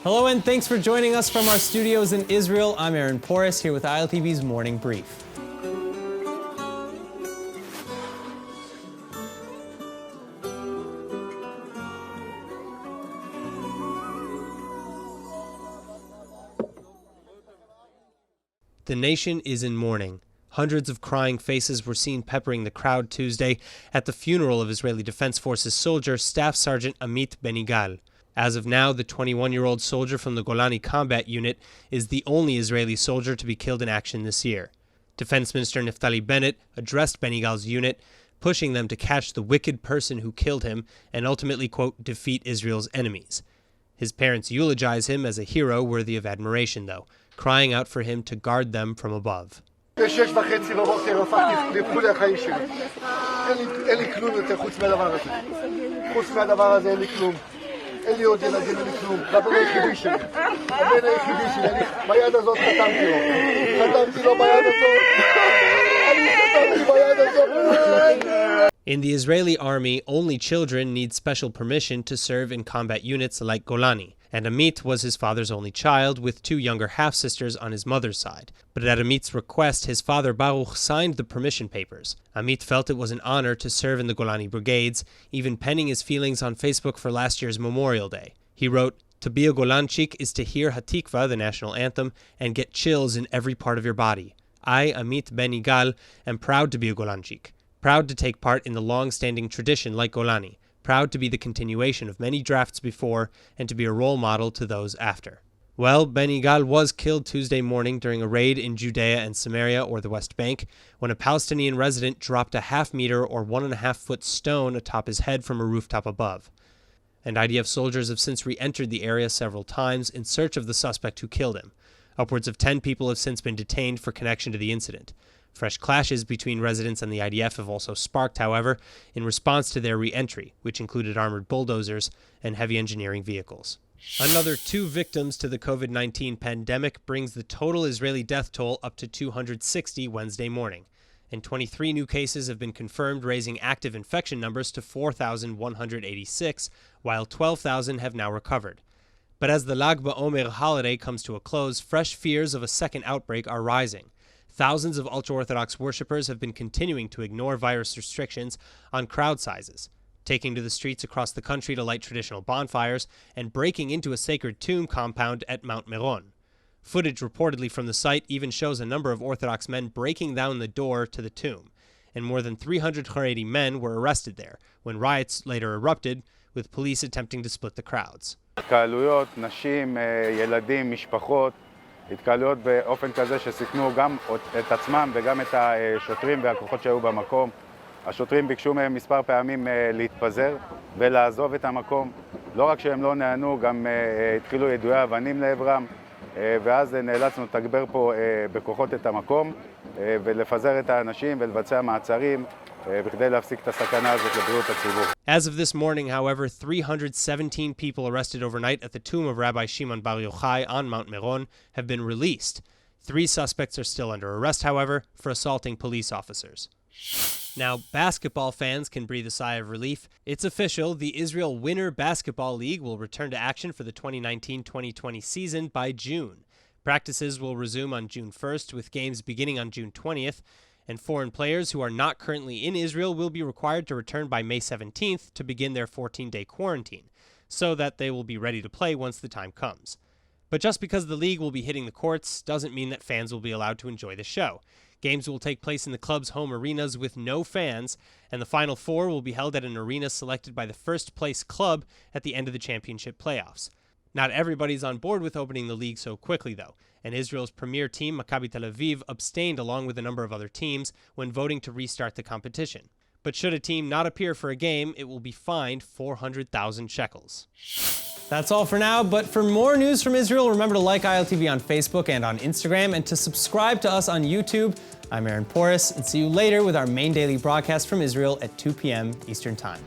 Hello and thanks for joining us from our studios in Israel. I'm Aaron Porras here with ILTV's Morning Brief. The nation is in mourning. Hundreds of crying faces were seen peppering the crowd Tuesday at the funeral of Israeli Defense Forces soldier Staff Sergeant Amit Ben-Ygal. As of now, the 21-year-old soldier from the Golani Combat Unit is the only Israeli soldier to be killed in action this year. Defense Minister Naftali Bennett addressed Ben-Ygal's unit, pushing them to catch the wicked person who killed him and ultimately, quote, defeat Israel's enemies. His parents eulogize him as a hero worthy of admiration, though, crying out for him to guard them from above. In the Israeli army, only children need special permission to serve in combat units like Golani, and Amit was his father's only child, with two younger half-sisters on his mother's side. But at Amit's request, his father Baruch signed the permission papers. Amit felt it was an honor to serve in the Golani brigades, even penning his feelings on Facebook for last year's Memorial Day. He wrote, "To be a Golanchik is to hear Hatikva, the national anthem, and get chills in every part of your body. I, Amit Ben-Ygal, am proud to be a Golanchik, proud to take part in the long-standing tradition like Golani, proud to be the continuation of many drafts before and to be a role model to those after." Well, Ben-Ygal was killed Tuesday morning during a raid in Judea and Samaria, or the West Bank, when a Palestinian resident dropped a half-meter or 1.5-foot stone atop his head from a rooftop above. And IDF soldiers have since re-entered the area several times in search of the suspect who killed him. Upwards of 10 people have since been detained for connection to the incident. Fresh clashes between residents and the IDF have also sparked, however, in response to their re-entry, which included armored bulldozers and heavy engineering vehicles. Another 2 victims to the COVID-19 pandemic brings the total Israeli death toll up to 260 Wednesday morning, and 23 new cases have been confirmed, raising active infection numbers to 4,186, while 12,000 have now recovered. But as the Lag BaOmer holiday comes to a close, fresh fears of a second outbreak are rising. Thousands of ultra-Orthodox worshippers have been continuing to ignore virus restrictions on crowd sizes, taking to the streets across the country to light traditional bonfires and breaking into a sacred tomb compound at Mount Meron. Footage reportedly from the site even shows a number of Orthodox men breaking down the door to the tomb, and more than 300 Haredi men were arrested there, when riots later erupted, with police attempting to split the crowds. התקהלויות, נשים, ילדים, משפחות, התקהלויות באופן כזה שסיכנו גם את עצמם וגם את השוטרים והכוחות שהיו במקום. השוטרים ביקשו מהם מספר פעמים להתפזר ולעזוב את המקום. לא רק שהם לא נענו, גם התחילו יידויי אבנים לעברם, ואז נאלצנו לתגבר פה בכוחות את המקום ולפזר את האנשים ולבצע מעצרים בכדי להפסיק את הסכנה הזאת לבריאות הציבור. As of this morning, however, 317 people arrested overnight at the tomb of Rabbi Shimon Bar Yochai on Mount Meron have been released. 3 suspects are still under arrest, however, for assaulting police officers. Now, basketball fans can breathe a sigh of relief. It's official, the Israel Winter Basketball League will return to action for the 2019-2020 season by June. Practices will resume on June 1st, with games beginning on June 20th, and foreign players who are not currently in Israel will be required to return by May 17th to begin their 14-day quarantine, so that they will be ready to play once the time comes. But just because the league will be hitting the courts doesn't mean that fans will be allowed to enjoy the show. Games will take place in the club's home arenas with no fans, and the Final Four will be held at an arena selected by the first-place club at the end of the championship playoffs. Not everybody's on board with opening the league so quickly, though, and Israel's premier team, Maccabi Tel Aviv, abstained along with a number of other teams when voting to restart the competition. But should a team not appear for a game, it will be fined 400,000 shekels. That's all for now, but for more news from Israel, remember to like ILTV on Facebook and on Instagram, and to subscribe to us on YouTube. I'm Aaron Porras, and see you later with our main daily broadcast from Israel at 2 p.m. Eastern Time.